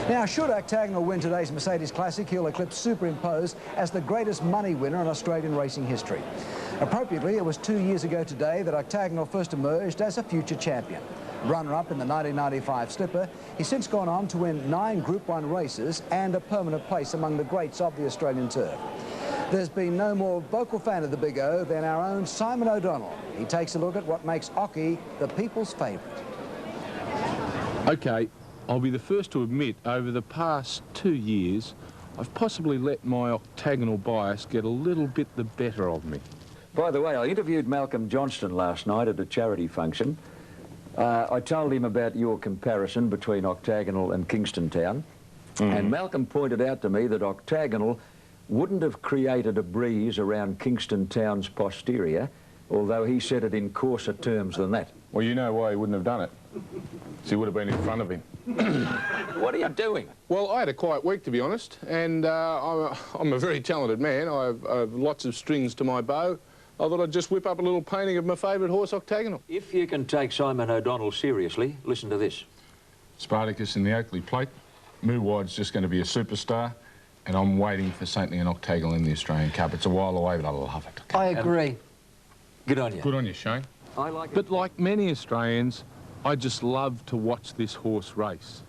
Now, should Octagonal win today's Mercedes Classic, he'll eclipse Superimpose as the greatest money winner in Australian racing history. Appropriately, it was 2 years ago today that Octagonal first emerged as a future champion. Runner-up in the 1995 Slipper, he's since gone on to win 9 Group 1 races and a permanent place among the greats of the Australian turf. There's been no more vocal fan of the Big O than our own Simon O'Donnell. He takes a look at what makes Occy the people's favourite. OK, I'll be the first to admit over the past 2 years I've possibly let my octagonal bias get a little bit the better of me. By the way, I interviewed Malcolm Johnston last night at a charity function. I told him about your comparison between Octagonal and Kingston Town, and Malcolm pointed out to me that Octagonal wouldn't have created a breeze around Kingston Town's posterior, although he said it in coarser terms than that. Well, you know why he wouldn't have done it. So he would have been in front of him. What are you doing? Well, I had a quiet week, to be honest, and I'm a very talented man. I have lots of strings to my bow. I thought I'd just whip up a little painting of my favourite horse, Octagonal. If you can take Simon O'Donnell seriously, listen to this. Spartacus in the Oakley Plate. Moowide's just going to be a superstar, and I'm waiting for Saintly and Octagonal in the Australian Cup. It's a while away, but I love it. I agree. Good on you. Good on you, Shane. I like it. But like many Australians, I just love to watch this horse race.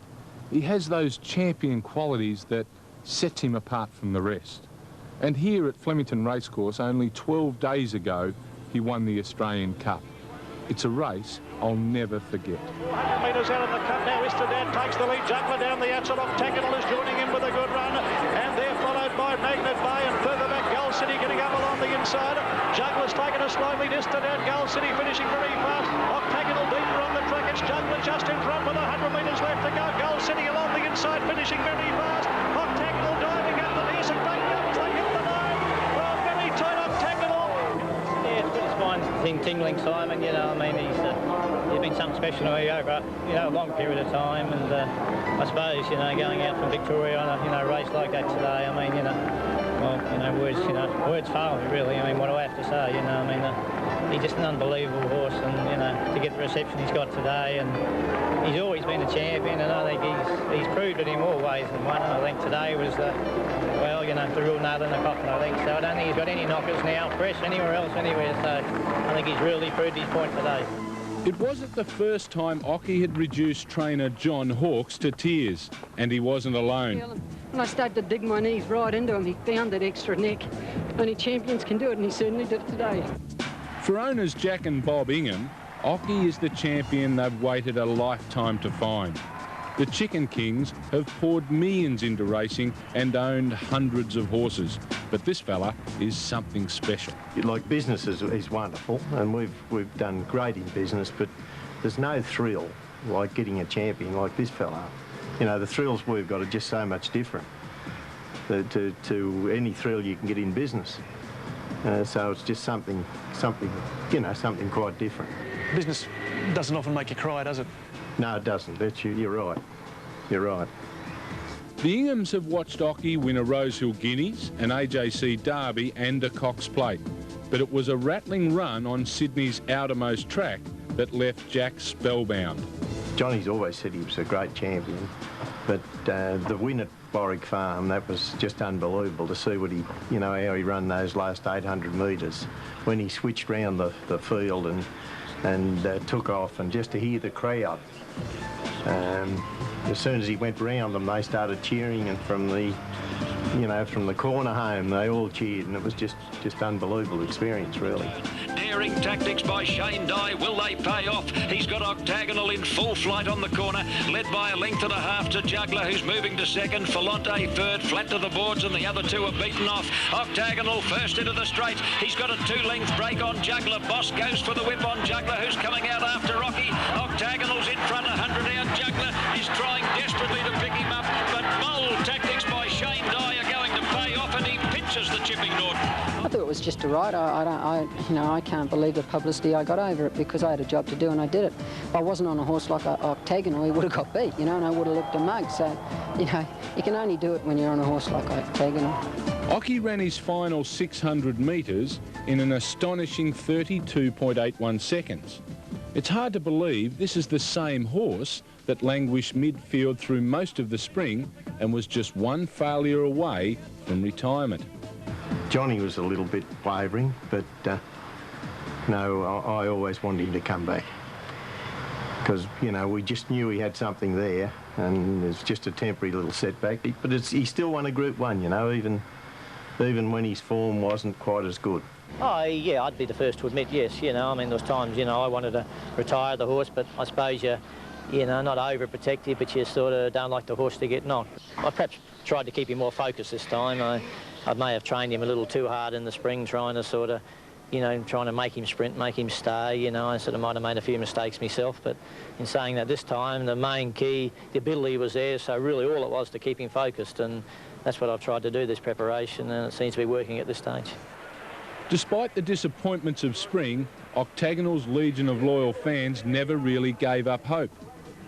He has those champion qualities that sets him apart from the rest. And here at Flemington Racecourse, only 12 days ago, he won the Australian Cup. It's a race I'll never forget. 100 metres out of the cut now. Istedad takes the lead. Juggler down the outside. Octagonal is joining in with a good run. And they're followed by Magnet Bay and further back Gull City getting up along the inside. Juggler's taken a slow lead. Istedad, Gull City finishing very fast. Octagonal deeper on the track. It's Juggler just in front with 100 metres left to go. Gull City along the inside finishing very fast. Octagonal diving up the near and take the line. Well, very tight Octagonal. Yeah, it's got his mind tingling, Simon. You know, I mean, he's been something special to me over, a long period of time, and I suppose, going out from Victoria on a, race like that today, I mean, words fail me really. I mean, what do I have to say? He's just an unbelievable horse, and to get the reception he's got today, and he's always been a champion, and I think he's proved it in more ways than one. And I think today was the real nail in the coffin. I think so. I don't think he's got any knockers now, fresh anywhere else, anywhere. So I think he's really proved his point today. It wasn't the first time Occy had reduced trainer John Hawkes to tears, and he wasn't alone. When I started to dig my knees right into him, he found that extra neck. Only champions can do it, and he certainly did it today. For owners Jack and Bob Ingham, Occy is the champion they've waited a lifetime to find. The Chicken Kings have poured millions into racing and owned hundreds of horses, but this fella is something special. Like business is wonderful, and we've done great in business, but there's no thrill like getting a champion like this fella. The thrills we've got are just so much different to any thrill you can get in business. So it's just something quite different. Business doesn't often make you cry, does it? No, it doesn't. You're right. You're right. The Inghams have watched Occy win a Rosehill Guineas, an AJC Derby and a Cox Plate. But it was a rattling run on Sydney's outermost track that left Jack spellbound. Johnny's always said he was a great champion, but the win at Borwick Farm, that was just unbelievable to see what how he ran those last 800 metres when he switched round the field and took off, and just to hear the crowd. As soon as he went round them, they started cheering, and from the corner home, they all cheered, and it was just unbelievable experience, really. Daring tactics by Shane Dye. Will they pay off? He's got Octagonal in full flight on the corner, led by a length and a half to Juggler, who's moving to second. Falante third, flat to the boards, and the other two are beaten off. Octagonal first into the straight. He's got a 2-length break on Juggler. Boss goes for the whip on Juggler, who's coming out after Occy. Octagonal's in front, 100 out. Juggler is trying desperately to pick him up, but bold tactics by Shane Dye are going to pay off, and he pinches the Chipping Norton. I thought it was just a ride. I can't believe the publicity I got over it, because I had a job to do and I did it. If I wasn't on a horse like Octagonal, he would have got beat, and I would have looked a mug. So, you can only do it when you're on a horse like Octagonal. Occy ran his final 600 metres in an astonishing 32.81 seconds. It's hard to believe this is the same horse that languished midfield through most of the spring and was just one failure away from retirement. Johnny was a little bit wavering, but no, I always wanted him to come back. Because, you know, we just knew he had something there, and it's just a temporary little setback. But he still won a Group 1, you know, even when his form wasn't quite as good. Oh, yeah, I'd be the first to admit, yes, you know. I mean, there was times, you know, I wanted to retire the horse, but I suppose you know, not overprotective, but you sort of don't like the horse to get knocked. I perhaps tried to keep him more focused this time. I may have trained him a little too hard in the spring, trying to sort of, you know, trying to make him sprint, make him stay, you know. I sort of might have made a few mistakes myself, but in saying that, this time, the main key, the ability was there, so really all it was to keep him focused, and that's what I've tried to do, this preparation, and it seems to be working at this stage. Despite the disappointments of spring, Octagonal's legion of loyal fans never really gave up hope.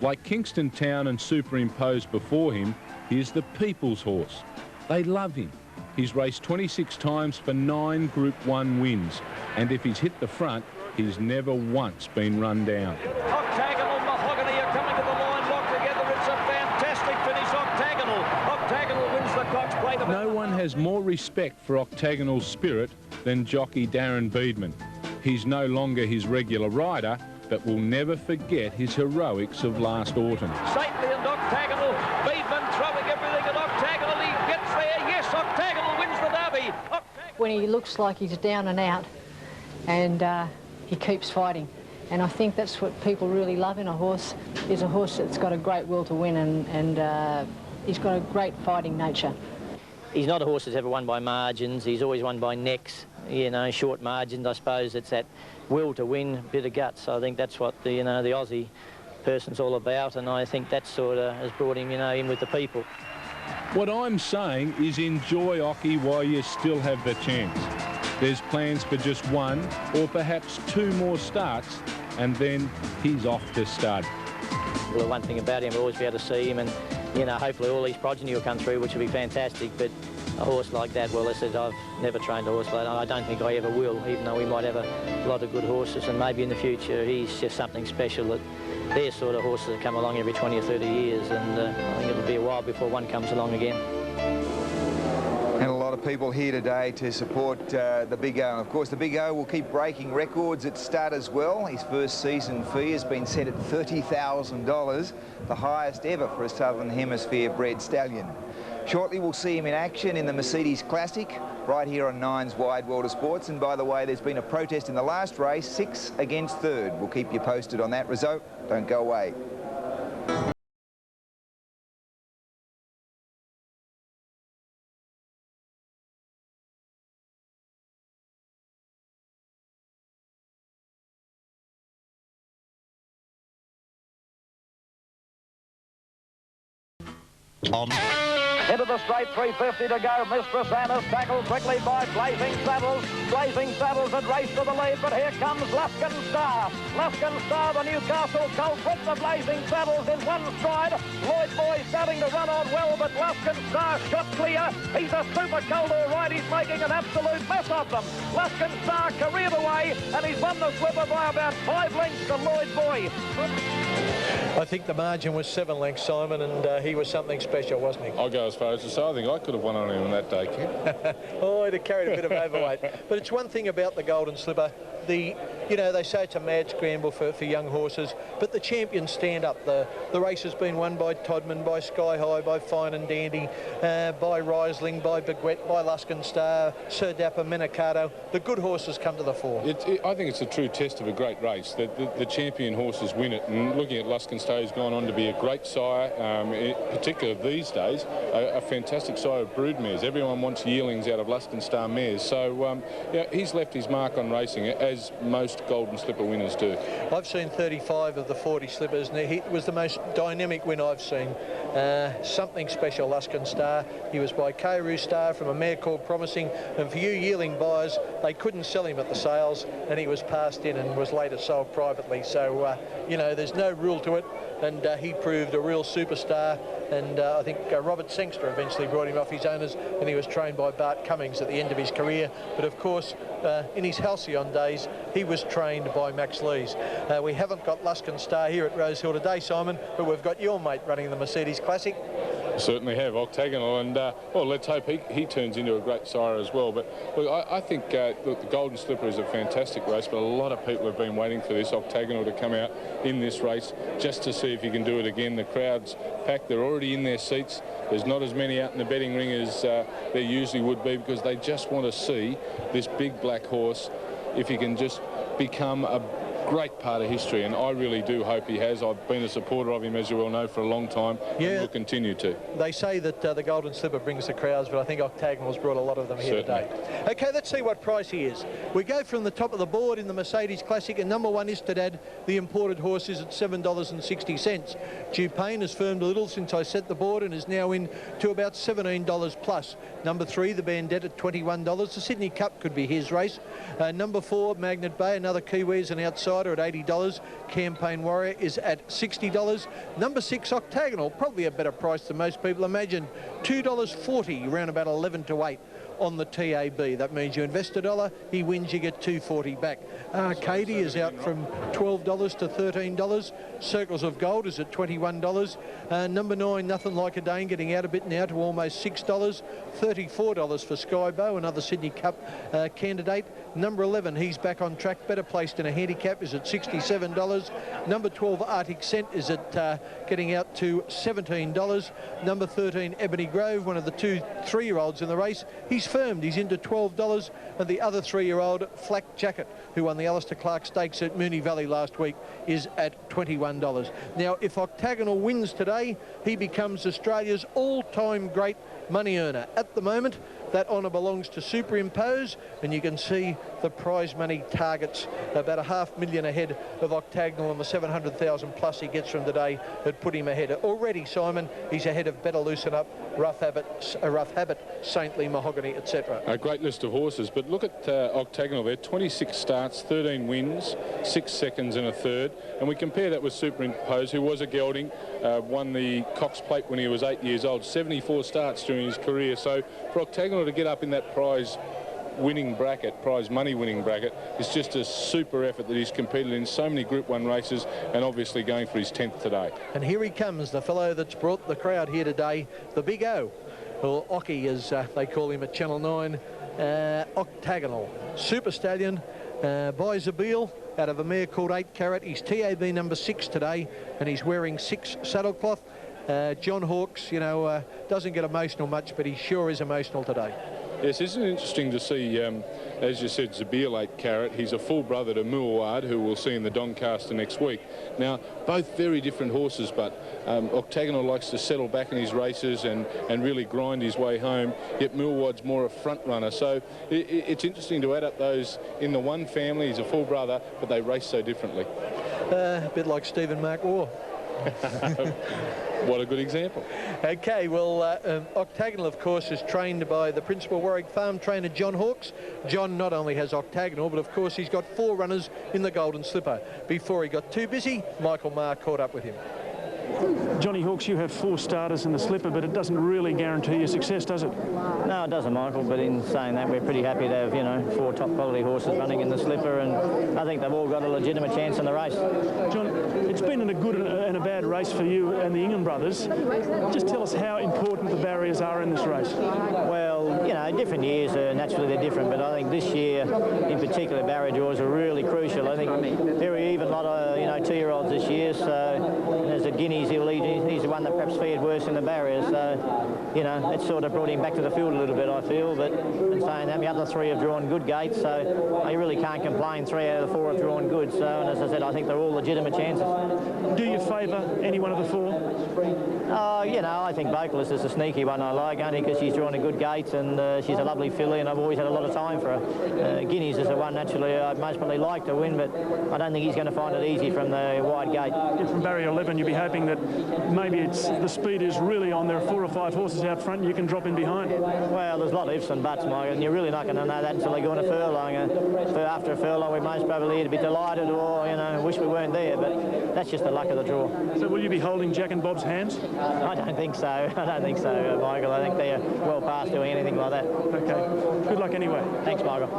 Like Kingston Town and Superimposed before him, he's the people's horse. They love him. He's raced 26 times for 9 Group 1 wins, and if he's hit the front, he's never once been run down. Octagonal, Mahogany are coming to the line, locked together. It's a fantastic finish, Octagonal. Octagonal wins the Cox Plate. No one has more respect for Octagonal's spirit than jockey Darren Beedman. He's no longer his regular rider, but will never forget his heroics of last autumn. Stately and Octagonal, Beedman throwing everything at Octagonal. He gets there. Yes, Octagonal wins the Derby. When he looks like he's down and out, and he keeps fighting. And I think that's what people really love in a horse, is a horse that's got a great will to win, and he's got a great fighting nature. He's not a horse that's ever won by margins. He's always won by necks, you know, short margins. I suppose it's that will to win, bit of guts. I think that's what the, you know, the Aussie person's all about, and I think that sort of has brought him, you know, in with the people. What I'm saying is enjoy Occy while you still have the chance. There's plans for just 1 or perhaps 2 more starts, and then he's off to stud. Well, the one thing about him, we'll always be able to see him, and, you know, hopefully all these progeny will come through, which will be fantastic, but a horse like that, well, I said, I've never trained a horse like that. I don't think I ever will, even though we might have a lot of good horses, and maybe in the future he's just something special. That they're sort of horses that come along every 20 or 30 years, and I think it'll be a while before one comes along again. And a lot of people here today to support the Big O. And of course, the Big O will keep breaking records at stud as well. His first season fee has been set at $30,000, the highest ever for a Southern Hemisphere bred stallion. Shortly, we'll see him in action in the Mercedes Classic, right here on Nine's Wide World of Sports. And by the way, there's been a protest in the last race, 6 against 3rd. We'll keep you posted on that result. Don't go away. Into the straight, 350 to go. Mistress Anna's tackled quickly by Blazing Saddles. Blazing Saddles had raced to the lead, but here comes Luskin Star. Luskin Star, the Newcastle colt, with the Blazing Saddles in one stride. Lloyd Boy starting to run on well, but Luskin Star shot clear. He's a super colt, all right. He's making an absolute mess of them. Luskin Star careered away, and he's won the slipper by about 5 lengths to Lloyd Boy. I think the margin was 7 lengths, Simon, and he was something special, wasn't he? I'll go as far as to say I think I could have won on him that day, Ken. Oh, he'd have carried a bit of overweight. But it's one thing about the Golden Slipper. You know, they say it's a mad scramble for young horses, but the champions stand up. The race has been won by Todman, by Sky High, by Fine and Dandy, by Riesling, by Baguette, by Luskin Star, Sir Dapper, Minicato. The good horses come to the fore. I think it's a true test of a great race, that the champion horses win it. And looking at Luskin Star, he's gone on to be a great sire, particularly these days, a fantastic sire of broodmares. Everyone wants yearlings out of Luskin Star mares. So, yeah, he's left his mark on racing, as most Golden Slipper winners do. I've seen 35 of the 40 slippers, and it was the most dynamic win I've seen. Something Special, Luskin Star. He was by Kairu Star from a mare called Promising, and for you yearling buyers, they couldn't sell him at the sales, and he was passed in and was later sold privately. So, you know, there's no rule to it, and he proved a real superstar. And I think Robert Sangster eventually brought him off his owners, and he was trained by Bart Cummings at the end of his career. But of course, in his halcyon days, he was trained by Max Lees. We haven't got Luskin Star here at Rosehill today, Simon, but we've got your mate running the Mercedes Classic. Certainly have, Octagonal, and well, let's hope he turns into a great sire as well. But look, I think look, the Golden Slipper is a fantastic race, but a lot of people have been waiting for this Octagonal to come out in this race just to see if he can do it again. The crowd's packed, they're already in their seats. There's not as many out in the betting ring as there usually would be, because they just want to see this big black horse, if he can just become a great part of history, and I really do hope he has. I've been a supporter of him, as you well know, for a long time, and will continue to. They say that the Golden Slipper brings the crowds, but I think Octagonal's brought a lot of them here today. Okay, let's see what price he is. We go from the top of the board in the Mercedes Classic, and number 1 Istedad, the imported horse, is at $7.60. Dupain has firmed a little since I set the board and is now in to about $17 plus. Number 3, the Bandit, at $21. The Sydney Cup could be his race. Number 4, Magnet Bay, another Kiwi, is an outsider at $80. Campaign Warrior is at $60. Number 6, Octagonal, probably a better price than most people imagined, $2.40, around about 11 to 8 on the TAB. That means you invest $1, he wins, you get $2.40 back. Arcady is out from $12 to $13. Circles of Gold is at $21. Number 9, Nothing Like a Dane, getting out a bit now to almost $6. $34 for Skybow, another Sydney Cup candidate. Number 11, he's back on track, better placed in a handicap, is at $67. Number 12, Arctic Scent, is at getting out to $17. Number 13, Ebony Grove, one of the 2 3-year-olds in the race, he's firmed, he's into $12. And the other 3-year-old, Flak Jacket, who won the Alistair Clark Stakes at Moonee Valley last week, is at $21. Now, if Octagonal wins today, he becomes Australia's all-time great money earner. At the moment, that honour belongs to Superimpose, and you can see the prize money targets about $500,000 ahead of Octagonal, and the $700,000 plus he gets from today had put him ahead. Already, Simon, he's ahead of Better Loosen Up, Rough Habit, Saintly, Mahogany, etc. A great list of horses, but look at Octagonal there, 26 starts, 13 wins, 6 seconds and a third, and we compare that with Superimpose, who was a gelding, won the Cox Plate when he was 8 years old, 74 starts during his career. So for Octagonal to get up in that prize money winning bracket, is just a super effort that he's competed in so many Group 1 races, and obviously going for his 10th today. And here he comes, the fellow that's brought the crowd here today, the Big O, or Occy as they call him at Channel 9, Octagonal. Super Stallion by Zabeel, out of a mare called 8 Carat. He's TAB number 6 today, and he's wearing 6 saddlecloth. John Hawkes, you know, doesn't get emotional much, but he sure is emotional today. Yes, isn't it interesting to see, as you said, Zabeel 8 Carat, he's a full brother to Muawad, who we'll see in the Doncaster next week. Now, both very different horses, but Octagonal likes to settle back in his races and really grind his way home, yet Muawad's more a front runner. So it's interesting to add up those in the one family. He's a full brother, but they race so differently. A bit like Stephen Mark Waugh. What a good example. Okay, well, Octagonal, of course, is trained by the principal Warwick Farm trainer, John Hawkes. John not only has Octagonal, but of course he's got 4 runners in the Golden Slipper. Before he got too busy, Michael Maher caught up with him. Johnny Hawkes, you have 4 starters in the Slipper, but it doesn't really guarantee your success, does it? No, it doesn't, Michael, but in saying that, we're pretty happy to have, you know, 4 top quality horses running in the Slipper, and I think they've all got a legitimate chance in the race. John, it's been a good and a bad race for you and the Ingham brothers. Just tell us how important the barriers are in this race. Well, you know, different years, naturally they're different, but I think this year, in particular, barrier draws are really crucial. I think very even lot of, you know, 2-year-olds this year, so there's a Guineas, he's the one that perhaps fared worse in the barriers, so, you know, it sort of brought him back to the field a little bit, I feel, but in saying that, the other 3 have drawn good gates, so you really can't complain. 3 out of the 4 have drawn good, so, and as I said, I think they're all legitimate chances. Do you favour any one of the 4? You know, I think Vocalist is a sneaky one I like, only because she's drawn a good gate, and and she's a lovely filly, and I've always had a lot of time for her. Guineas is the one naturally I'd most probably like to win, but I don't think he's going to find it easy from the wide gate. Yeah, from barrier 11, you'd be hoping that maybe the speed is really on. There are 4 or 5 horses out front, and you can drop in behind. Well, there's a lot of ifs and buts, Mike, and you're really not going to know that until they go on a furlong. After a furlong, we most probably either be delighted or, you know, wish we weren't there, but that's just the luck of the draw. So will you be holding Jack and Bob's hands? I don't think so. I don't think so, Michael. I think they're well past doing anything like that. Okay. Good luck anyway. Thanks, Michael.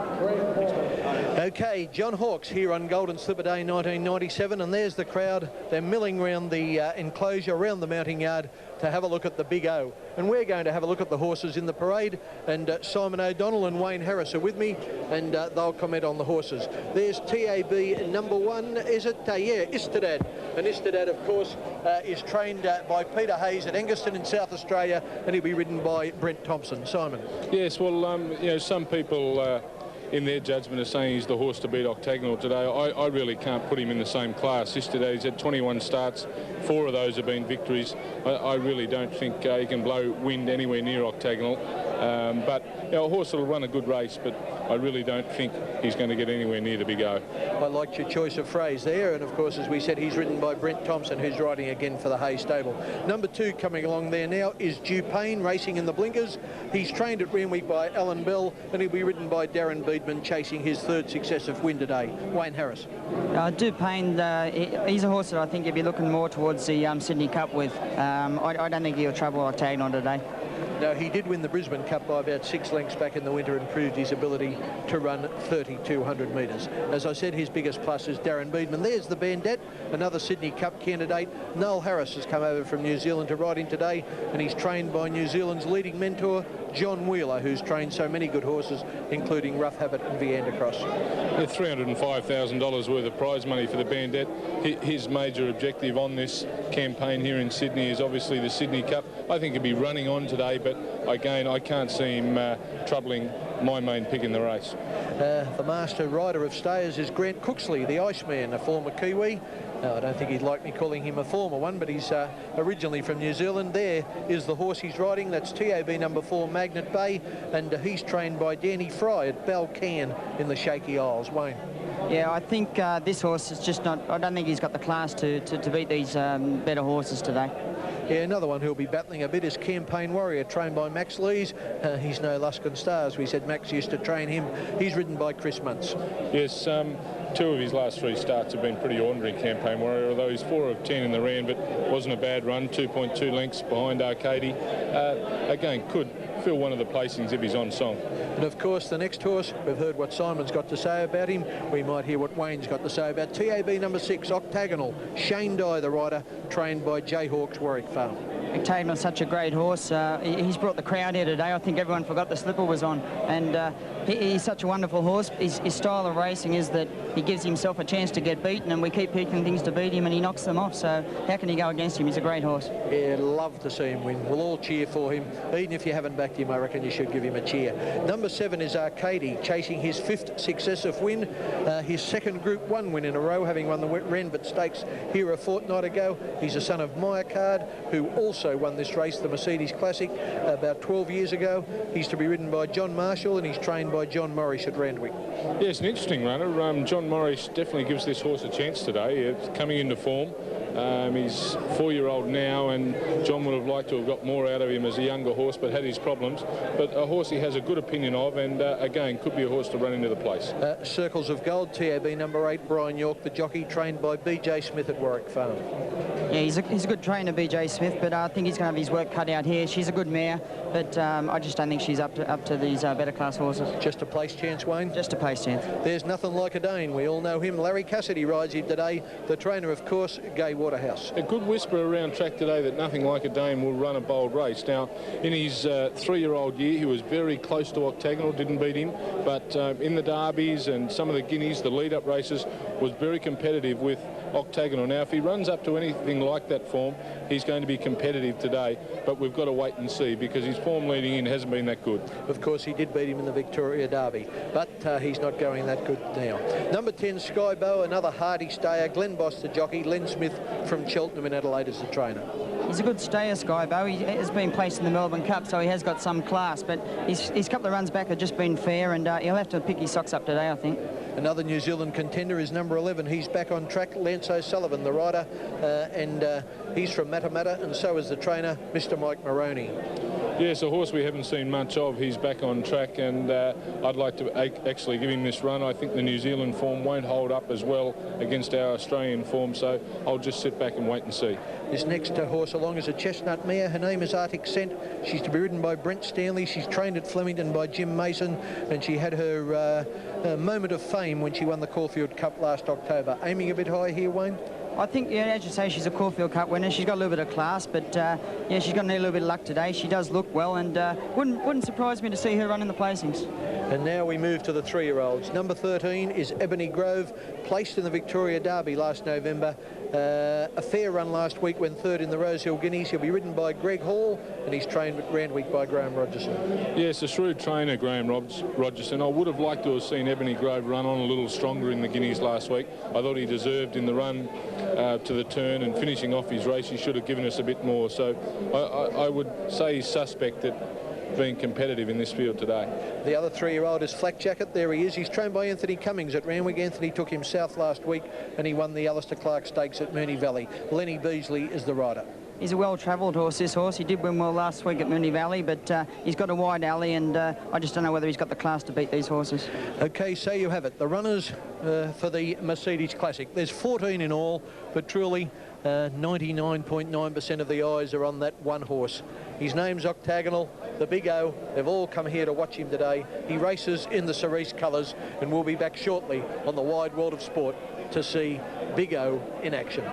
Okay, John Hawkes here on Golden Slipper Day 1997, and there's the crowd. They're milling around the enclosure, around the mounting yard, to have a look at the Big O. And we're going to have a look at the horses in the parade, and Simon O'Donnell and Wayne Harris are with me, and they'll comment on the horses. There's TAB number 1, is it? Yeah, Istedad. And Istedad, of course, is trained by Peter Hayes at Angaston in South Australia, and he'll be ridden by Brent Thompson. Simon. Yes, well, you know, some people in their judgment are saying he's the horse to beat Octagonal today. I really can't put him in the same class. Yesterday he's had 21 starts, 4 of those have been victories. I really don't think he can blow wind anywhere near Octagonal. But you know, a horse will run a good race, but I really don't think he's going to get anywhere near the Big O. I liked your choice of phrase there, and of course, as we said, he's ridden by Brent Thompson, who's riding again for the Hayes stable. Number 2 coming along there now is Dupain, racing in the blinkers. He's trained at Randwick by Alan Bell, and he'll be ridden by Darren Beedman, chasing his 3rd successive win today. Wayne Harris. Dupain, he's a horse that I think you'll be looking more towards the Sydney Cup with. I don't think he'll trouble Octagonal today. Now, he did win the Brisbane Cup by about 6 lengths back in the winter and proved his ability to run 3,200 metres. As I said, his biggest plus is Darren Beedman. There's the Bandit, another Sydney Cup candidate. Noel Harris has come over from New Zealand to ride him today, and he's trained by New Zealand's leading mentor, John Wheeler, who's trained so many good horses, including Rough Habit and Viander Cross. Yeah, $305,000 worth of prize money for the Bandit. His major objective on this campaign here in Sydney is obviously the Sydney Cup. I think he'll be running on today, but again, I can't see him troubling my main pick in the race. The master rider of stayers is Grant Cooksley, the Iceman, a former Kiwi. Now, I don't think he'd like me calling him a former one, but he's originally from New Zealand. There is the horse he's riding. That's TAB number 4, Magnet Bay, and he's trained by Danny Fry at Balcan in the Shaky Isles. Wayne. Yeah, I think this horse is just not... I don't think he's got the class to beat these better horses today. Yeah, another one who'll be battling a bit is Campaign Warrior, trained by Max Lees. He's no Luskin Stars. We said Max used to train him. He's ridden by Chris Muntz. Yes, 2 of his last 3 starts have been pretty ordinary, Campaign Warrior, although he's 4 of 10 in the Rand, but wasn't a bad run, 2.2 lengths behind Arcady. Again, could fill one of the placings if he's on song. And of course, the next horse, we've heard what Simon's got to say about him. We might hear what Wayne's got to say about TAB number 6, Octagonal. Shane Dye, the rider, trained by Jayhawks Warwick Farm. Octagonal's such a great horse. He's brought the crowd here today. I think everyone forgot the slipper was on. And he's such a wonderful horse. His style of racing is that he gives himself a chance to get beaten, and we keep picking things to beat him, and he knocks them off. So how can you go against him? He's a great horse. Yeah, love to see him win. We'll all cheer for him. Even if you haven't backed him, I reckon you should give him a cheer. Number 7 is Arcady, chasing his 5th successive win. His 2nd Group 1 win in a row, having won the Renbert Stakes here a fortnight ago. He's a son of Myacard, who also won this race, the Mercedes Classic, about 12 years ago. He's to be ridden by John Marshall, and he's trained by John Morris at Randwick. Yes, an interesting runner. John Morris definitely gives this horse a chance today. It's coming into form. He's 4-year-old now, and John would have liked to have got more out of him as a younger horse, but had his problems. But a horse he has a good opinion of, and again, could be a horse to run into the place. Circles of Gold, TAB number 8, Brian York, the jockey, trained by BJ Smith at Warwick Farm. Yeah, he's a good trainer, BJ Smith, but I think he's going to have his work cut out here. She's a good mare, but I just don't think she's up to these better class horses. Just a place chance, Wayne? Just a place chance. There's Nothing Like a Dane. We all know him. Larry Cassidy rides him today. The trainer, of course, Gay Waterhouse. A good whisper around track today that Nothing Like a Dane will run a bold race. Now, in his 3-year-old year, he was very close to Octagonal, didn't beat him, but in the derbies and some of the guineas, the lead-up races, was very competitive with Octagonal. Now, if he runs up to anything like that form, he's going to be competitive today, but we've got to wait and see because his form leading in hasn't been that good. Of course, he did beat him in the Victoria Derby, but he's not going that good now. Number 10, Skybow, another hardy stayer. Glenn Boss, the jockey. Len Smith from Cheltenham in Adelaide as the trainer. he's a good stayer, Skybo. He has been placed in the Melbourne Cup, so he has got some class, but his couple of runs back have just been fair, and he'll have to pick his socks up today, I think. Another New Zealand contender is number 11. He's back on track, Lance O'Sullivan, the rider, and he's from Matamata, and so is the trainer, Mr. Mike Moroney. Yes, a horse we haven't seen much of. He's back on track, and I'd like to actually give him this run. I think the New Zealand form won't hold up as well against our Australian form, so I'll just sit back and wait and see. This next horse along is a chestnut mare. Her name is Arctic Scent. She's to be ridden by Brent Stanley. She's trained at Flemington by Jim Mason, and she had her moment of fame when she won the Caulfield Cup last October. Aiming a bit high here, Wayne? I think, yeah, as you say, she's a Caulfield Cup winner. She's got a little bit of class, but yeah, she's got a little bit of luck today. She does look well, and wouldn't surprise me to see her run in the placings. And now we move to the 3-year-olds. Number 13 is Ebony Grove, placed in the Victoria Derby last November. A fair run last week, went third in the Rosehill Guineas. He'll be ridden by Greg Hall, and he's trained at Randwick by Graham Rogerson. Yes, a shrewd trainer, Graham Rogerson. I would have liked to have seen Ebony Grove run on a little stronger in the Guineas last week. I thought he deserved in the run to the turn and finishing off his race. He should have given us a bit more. So I would say he's suspect at being competitive in this field today. The other 3-year-old is Flak Jacket. There he is. He's trained by Anthony Cummings at Randwick. Anthony took him south last week, and he won the Alistair Clark Stakes at Moonee Valley. Lenny Beasley is the rider. He's a well-travelled horse, this horse. He did win well last week at Moonee Valley, but he's got a wide alley, and I just don't know whether he's got the class to beat these horses. OK, so you have it. The runners for the Mercedes Classic. There's 14 in all, but truly 99.9% of the eyes are on that one horse. His name's Octagonal, the Big O. They've all come here to watch him today. He races in the Cerise colours, and we'll be back shortly on the wide world of sport to see Big O in action.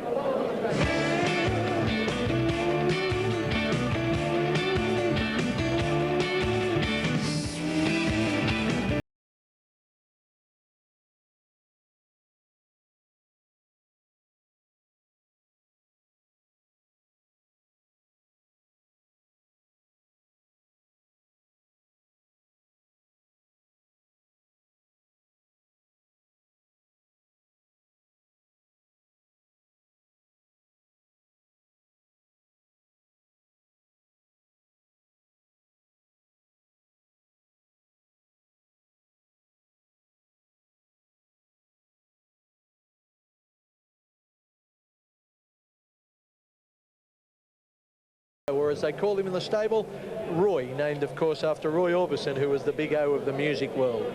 Or as they call him in the stable, Roy, named of course after Roy Orbison, who was the Big O of the music world.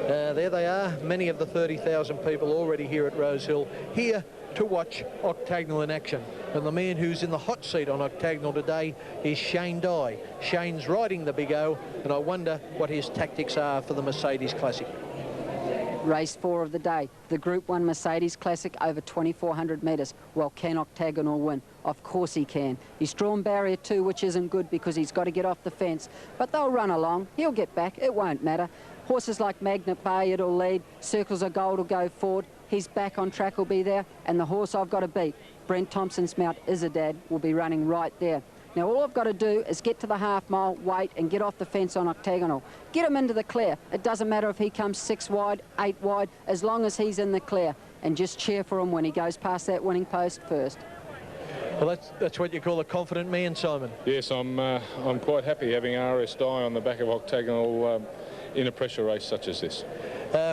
There they are, many of the 30,000 people already here at Rosehill, here to watch Octagonal in action. And the man who's in the hot seat on Octagonal today is Shane Dye. Shane's riding the Big O, and I wonder what his tactics are for the Mercedes Classic. Race 4 of the day, the Group 1 Mercedes Classic over 2,400 metres. Well, can Octagonal win? Of course he can. He's drawn barrier 2, which isn't good because he's got to get off the fence, but they'll run along. He'll get back. It won't matter. Horses like Magnet Bay, it'll lead. Circles of Gold will go forward. He's back on track, will be there. And the horse I've got to beat, Brent Thompson's Mount Izzadad, will be running right there. Now, all I've got to do is get to the half-mile, wait, and get off the fence on Octagonal. Get him into the clear. It doesn't matter if he comes 6 wide, 8 wide, as long as he's in the clear. And just cheer for him when he goes past that winning post first. Well, that's what you call a confident man, Simon. Yes, I'm quite happy having RS Dye on the back of Octagonal in a pressure race such as this.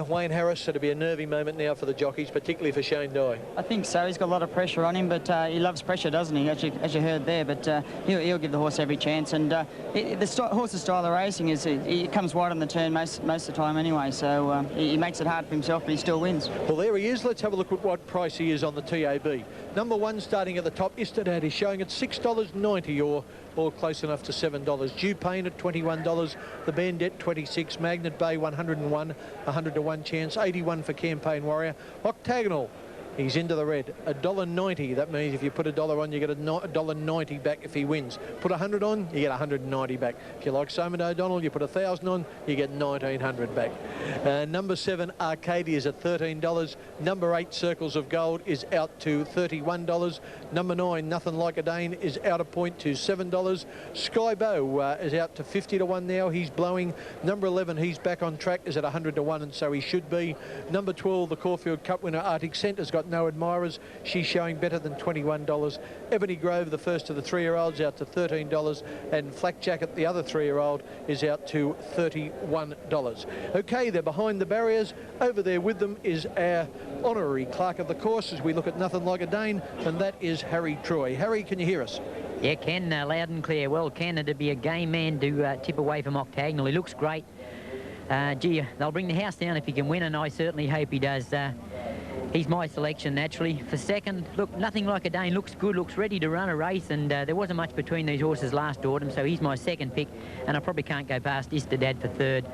Wayne Harris, it'll be a nervy moment now for the jockeys, particularly for Shane Dye. I think so. He's got a lot of pressure on him, but he loves pressure, doesn't he, as you heard there. But he'll give the horse every chance. And the horse's style of racing is he comes wide on the turn most of the time anyway, so he makes it hard for himself, but he still wins. Well, there he is. Let's have a look at what price he is on the TAB. Number 1 starting at the top, Izzadad is showing at $6.90 or close enough to $7. Dew Pain at $21. The Bandit, $26. Magnet Bay, $101. 100 to 1 chance. 81 for Campaign Warrior. Octagonal, he's into the red. $1.90. That means if you put $1 on, you get $1.90 back if he wins. Put 100 on, you get 190 back. If you like Simon O'Donnell, you put 1,000 on, you get 1,900 back. Number 7, Arcadia, is at $13. Number 8, Circles of Gold, is out to $31. Number 9, Nothing Like a Dane, is out of point to $7. Skybo is out to 50 to 1 now. He's blowing. Number 11, he's back on track, is at 100 to 1, and so he should be. Number 12, the Caulfield Cup winner, Arctic Scent, has got got no admirers. She's showing better than $21. Ebony Grove, the first of the 3-year-olds, out to $13, and Flak Jacket, the other 3-year-old, is out to $31. Okay, they're behind the barriers. Over there with them is our honorary clerk of the course as we look at Nothing Like a Dane, and that is Harry Troy. Harry, can you hear us? Yeah, Ken, loud and clear. Well, Ken, to be a game man to tip away from Octagonal. He looks great. Gee, they'll bring the house down if he can win, and I certainly hope he does. He's my selection, naturally. For second, look, Nothing Like a Dane looks good, looks ready to run a race, and there wasn't much between these horses last autumn, so he's my second pick, and I probably can't go past Istedad for third.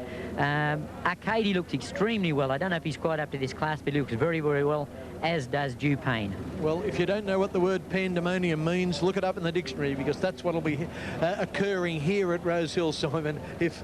Arcady looks extremely well. I don't know if he's quite up to this class, but he looks very, very well, as does Dupain. Well, if you don't know what the word pandemonium means, look it up in the dictionary, because that's what will be occurring here at Rosehill, Simon, if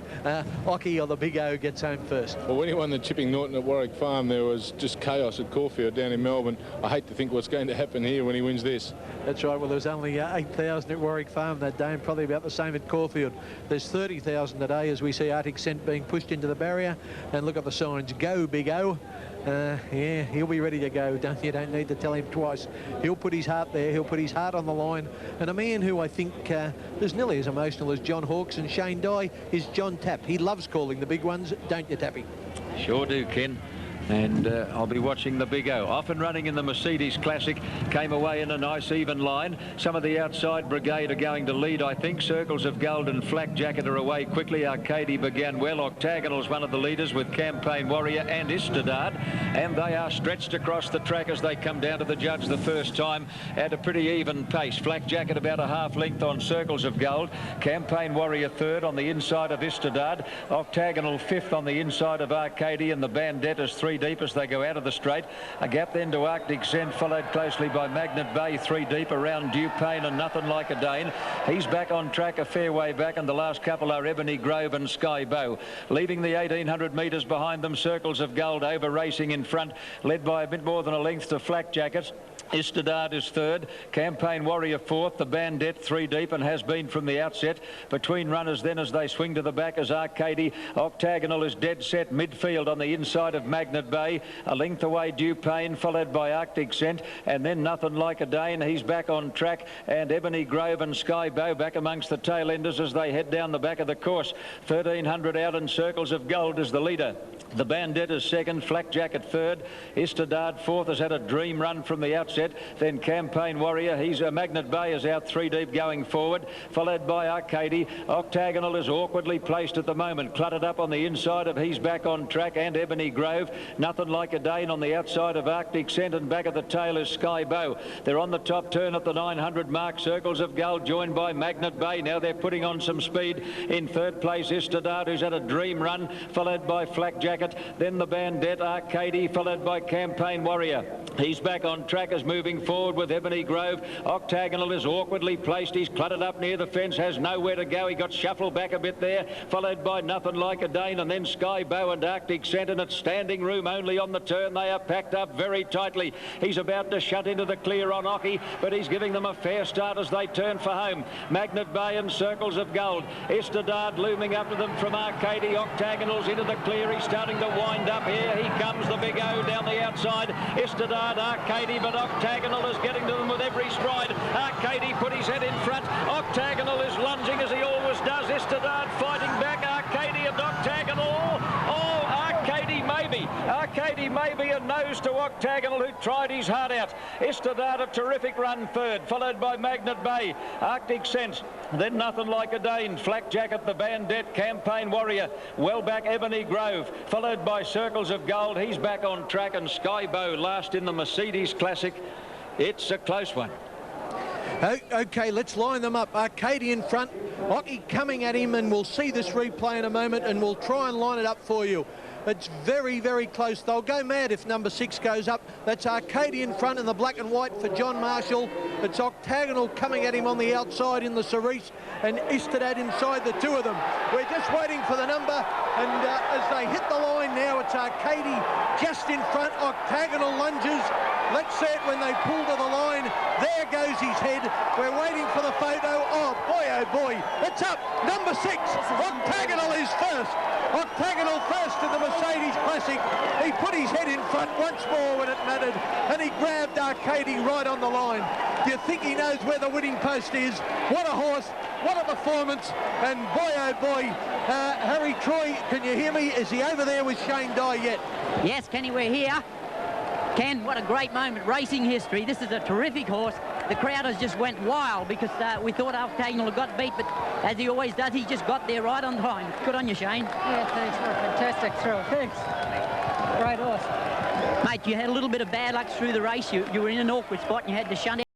Occy or the Big O gets home first. Well, when he won the Chipping Norton at Warwick Farm, there was just chaos at Caulfield down in Melbourne. I hate to think what's going to happen here when he wins this. That's right. Well, there was only 8,000 at Warwick Farm that day, and probably about the same at Caulfield. There's 30,000 today as we see Arctic Scent being pushed into the barrier. And look at the signs. Go, Big O. Yeah, he'll be ready to go. You don't need to tell him twice. He'll put his heart there. He'll put his heart on the line. And a man who I think is nearly as emotional as John Hawkes and Shane Dye is John Tapp. He loves calling the big ones, don't you, Tappy? Sure do, Ken. And I'll be watching the Big O. Off and running in the Mercedes Classic. Came away in a nice even line. Some of the outside brigade are going to lead, I think. Circles of Gold and Flak Jacket are away quickly. Arcady began well. Octagonal's one of the leaders with Campaign Warrior and Istedad. And they are stretched across the track as they come down to the judge the first time at a pretty even pace. Flak Jacket about a half length on Circles of Gold. Campaign Warrior third on the inside of Istedad. Octagonal fifth on the inside of Arcady, and the Bandit is 3 deep as they go out of the straight. A gap then to Arctic Scent, followed closely by Magnet Bay, 3 deep around Dupain and Nothing Like a Dane. He's back on track a fair way back, and the last couple are Ebony Grove and Sky Bow. Leaving the 1,800 metres behind them, Circles of Gold over racing in front, led by a bit more than a length to Flak Jacket. Istedad is third, Campaign Warrior fourth, the Bandit 3 deep and has been from the outset. Between runners then as they swing to the back as Arcady. Octagonal is dead set midfield on the inside of Magnet Bay. A length away Dupain, followed by Arctic Scent, and then Nothing Like a Dane. He's back on track, and Ebony Grove and Sky Bow back amongst the tail enders as they head down the back of the course. 1,300 out, and Circles of Gold is the leader. The Bandit is second, Flak Jacket third, Istedad fourth, has had a dream run from the outset. Then Campaign Warrior, he's a Magnet Bay is out 3 deep going forward, followed by Arcady. Octagonal is awkwardly placed at the moment, cluttered up on the inside of He's Back on Track and Ebony Grove. Nothing Like a Dane on the outside of Arctic Scent, and back at the tail is Sky Bow. They're on the top turn at the 900 mark. Circles of Gold joined by Magnet Bay. Now they're putting on some speed. In third place Istedad, who's had a dream run, followed by Flak Jacket. Then the Bandit, Arcady, followed by Campaign Warrior. He's back on track as moving forward with Ebony Grove. Octagonal is awkwardly placed. He's cluttered up near the fence, has nowhere to go. He got shuffled back a bit there, followed by Nothing Like a Dane, and then Sky Bow and Arctic Scent, and it's standing room only on the turn. They are packed up very tightly. He's about to shut into the clear on Occy, but he's giving them a fair start as they turn for home. Magnet Bay and Circles of Gold. Istedad looming up to them from Arcady. Octagonal's into the clear. He's starting to wind up here. He comes, the Big O down the outside. Istedad, Arcady, but Octagonal is getting to them with every stride. Arcady put his head in front. Octagonal is lunging as he always does. Istedad fighting back. Arcady and Octagonal. Oh, Arcady maybe a nose to Octagonal, who tried his heart out. Istedad a terrific run third, followed by Magnet Bay, Arctic Scent, then Nothing Like a Dane, Flak Jacket, the Bandit, Campaign Warrior, well back Ebony Grove, followed by Circles of Gold. He's back on track, and Sky Bow last in the Mercedes Classic. It's a close one. Okay, let's line them up. Arcady in front, Occy coming at him, and we'll see this replay in a moment, and we'll try and line it up for you. It's very, very close. They'll go mad if number 6 goes up. That's Arcady in front in the black and white for John Marshall. It's Octagonal coming at him on the outside in the cerise, and Istedad inside the two of them. We're just waiting for the number, and as they hit the line now, it's Arcady just in front. Octagonal lunges. Let's see it when they pull to the line. line. There goes his head. We're waiting for the photo. Oh boy, it's up. Number 6, Octagonal is first. Octagonal first in the Mercedes Classic. He put his head in front once more when it mattered, and he grabbed Arcady right on the line. Do you think he knows where the winning post is? What a horse, what a performance, and boy oh boy, Harry Troy, can you hear me? Is he over there with Shane Dye yet? Yes, Kenny, we're here. Ken, what a great moment, racing history. This is a terrific horse. The crowd has just went wild because we thought Octagonal had got beat, but as he always does, he just got there right on time. Good on you, Shane. Yeah, thanks for a fantastic throw. Thanks. Great horse. Mate, you had a little bit of bad luck through the race. You were in an awkward spot and you had to shunt out.